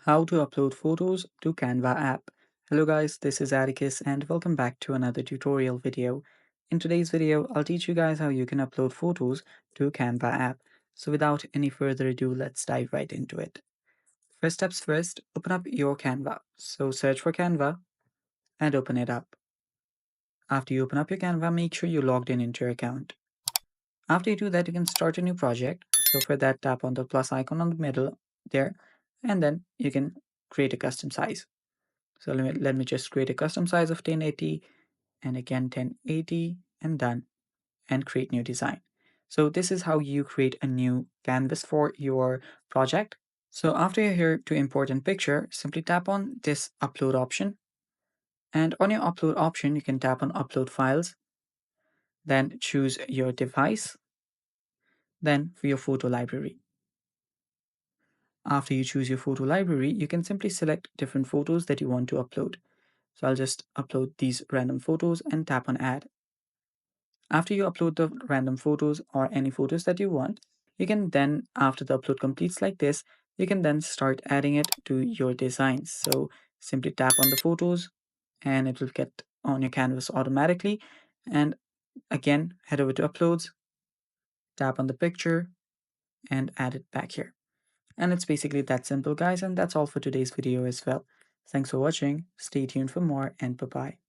How to upload photos to Canva app. Hello guys, this is Atticus and welcome back to another tutorial video. In today's video, I'll teach you guys how you can upload photos to Canva app. So without any further ado, let's dive right into it. First steps first, open up your Canva. So search for Canva and open it up. After you open up your Canva, make sure you're logged in into your account. After you do that, you can start a new project. So for that, tap on the plus icon on the middle there, and then you can create a custom size. So let me just create a custom size of 1080 and again 1080 and done and create new design. So this is how you create a new canvas for your project. So after you're here to import in picture, simply tap on this upload option. And on your upload option, you can tap on upload files, then choose your device, then for your photo library. After you choose your photo library, you can simply select different photos that you want to upload. So I'll just upload these random photos and tap on add. After you upload the random photos or any photos that you want, you can then, after the upload completes like this, you can then start adding it to your designs. So simply tap on the photos and it will get on your canvas automatically. And again, head over to uploads, tap on the picture and add it back here. And it's basically that simple, guys. And that's all for today's video as well. Thanks for watching. Stay tuned for more and bye bye.